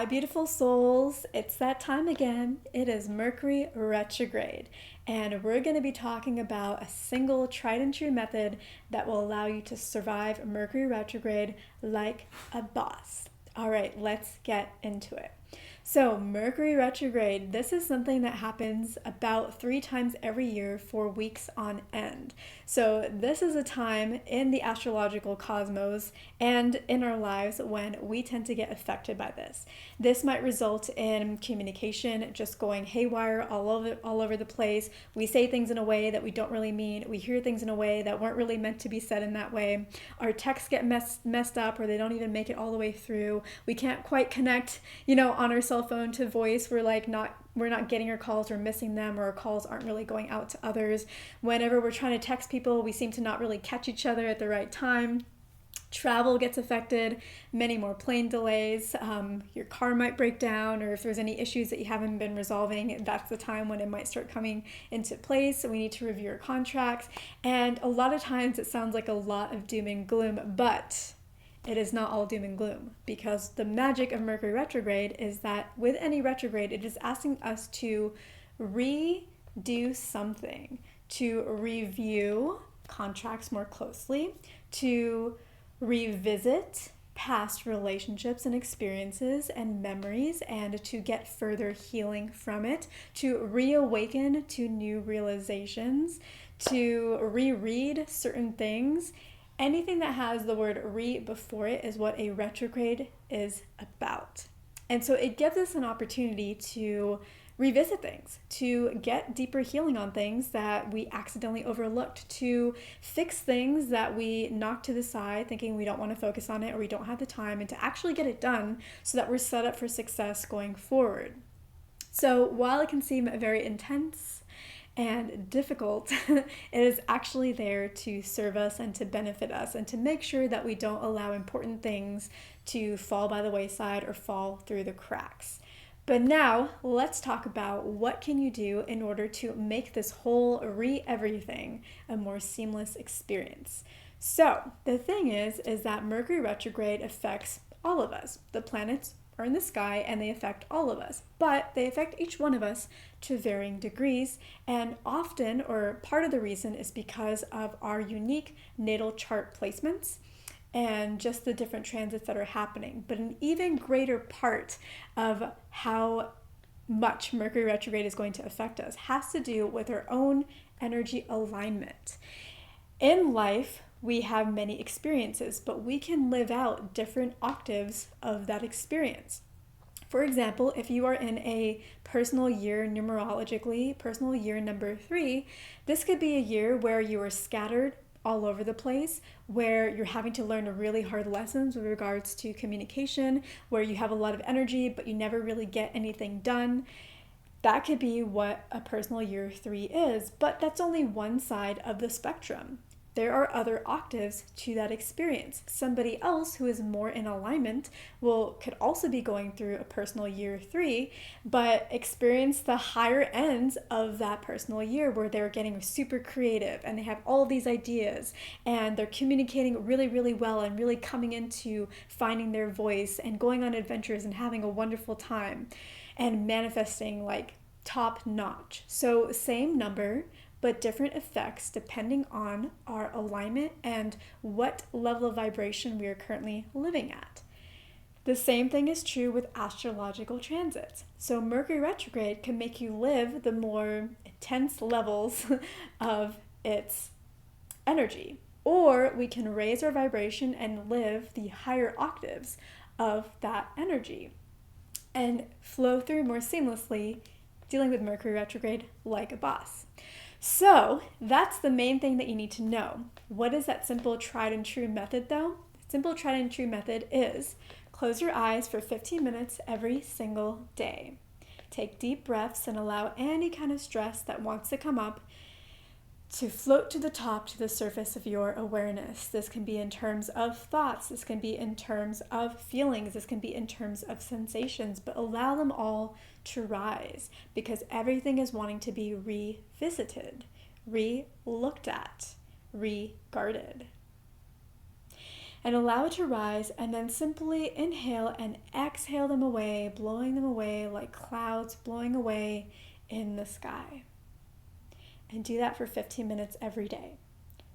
Hi, beautiful souls. It's that time again. It is Mercury retrograde, and we're going to be talking about a single tried and true method that will allow you to survive Mercury retrograde like a boss. All right, let's get into it. So, Mercury retrograde, this is something that happens about 3 times every year for weeks on end. So, this is a time in the astrological cosmos and in our lives when we tend to get affected by this. This might result in communication just going haywire all over the place. We say things in a way that we don't really mean. We hear things in a way that weren't really meant to be said in that way. Our texts get messed up, or they don't even make it all the way through. We can't quite connect, on our cell phone to voice. We're not getting our calls, or missing them, or our calls aren't really going out to others. Whenever we're trying to text people, we seem to not really catch each other at the right time. Travel gets affected, many more plane delays, your car might break down, or if there's any issues that you haven't been resolving, that's the time when it might start coming into place. So we need to review our contracts, and a lot of times it sounds like a lot of doom and gloom, but it is not all doom and gloom, because the magic of Mercury retrograde is that with any retrograde, it is asking us to redo something, to review contracts more closely, to revisit past relationships and experiences and memories, and to get further healing from it, to reawaken to new realizations, to reread certain things. Anything that has the word re before it is what a retrograde is about. And so it gives us an opportunity to revisit things, to get deeper healing on things that we accidentally overlooked, to fix things that we knocked to the side thinking we don't want to focus on it or we don't have the time, and to actually get it done so that we're set up for success going forward. So while it can seem very intense and difficult, it is actually there to serve us and to benefit us and to make sure that we don't allow important things to fall by the wayside or fall through the cracks. But now let's talk about what can you do in order to make this whole everything a more seamless experience. So the thing is that Mercury retrograde affects all of us. The planets are in the sky and they affect all of us, but they affect each one of us to varying degrees, and often, or part of the reason, is because of our unique natal chart placements and just the different transits that are happening. But an even greater part of how much Mercury retrograde is going to affect us has to do with our own energy alignment. In life, we have many experiences, but we can live out different octaves of that experience. For example, if you are in a personal year, numerologically, personal year number 3, this could be a year where you are scattered all over the place, where you're having to learn really hard lessons with regards to communication, where you have a lot of energy, but you never really get anything done. That could be what a personal year 3 is, but that's only one side of the spectrum. There are other octaves to that experience. Somebody else who is more in alignment could also be going through a personal year 3, but experience the higher ends of that personal year, where they're getting super creative and they have all these ideas and they're communicating really, really well and really coming into finding their voice and going on adventures and having a wonderful time and manifesting like top notch. So same number, but different effects depending on our alignment and what level of vibration we are currently living at. The same thing is true with astrological transits. So Mercury retrograde can make you live the more intense levels of its energy, or we can raise our vibration and live the higher octaves of that energy and flow through more seamlessly, dealing with Mercury retrograde like a boss. So that's the main thing that you need to know. What is that simple tried and true method though? The simple tried and true method is close your eyes for 15 minutes every single day. Take deep breaths and allow any kind of stress that wants to come up to float to the top, to the surface of your awareness. This can be in terms of thoughts, this can be in terms of feelings, this can be in terms of sensations, but allow them all to rise, because everything is wanting to be revisited, re-looked at, re-guarded. and allow it to rise, and then simply inhale and exhale them away, blowing them away like clouds blowing away in the sky. And do that for 15 minutes every day.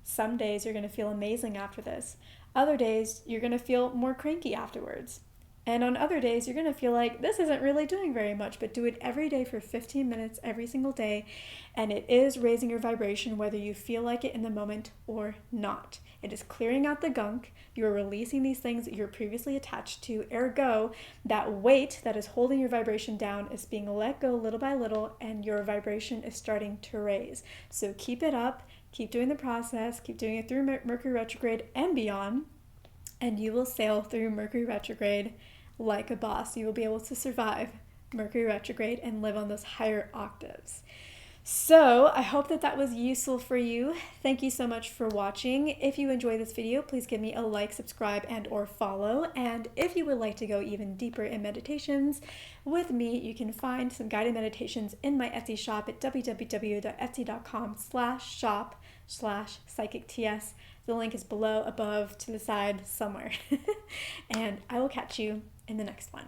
Some days you're going to feel amazing after this. Other days you're going to feel more cranky afterwards. And on other days you're going to feel like this isn't really doing very much, but do it every day for 15 minutes every single day. And it is raising your vibration whether you feel like it in the moment or not. It is clearing out the gunk. You're releasing these things that you're previously attached to. Ergo, that weight that is holding your vibration down is being let go little by little, and your vibration is starting to raise. So keep it up. Keep doing the process. Keep doing it through Mercury retrograde and beyond. And you will sail through Mercury retrograde like a boss. You will be able to survive Mercury retrograde and live on those higher octaves. So I hope that was useful for you. Thank you so much for watching. If you enjoyed this video, please give me a like, subscribe, and or follow. And if you would like to go even deeper in meditations with me, you can find some guided meditations in my Etsy shop at www.etsy.com/shop/psychicts. The link is below, above, to the side, somewhere. And I will catch you in the next one.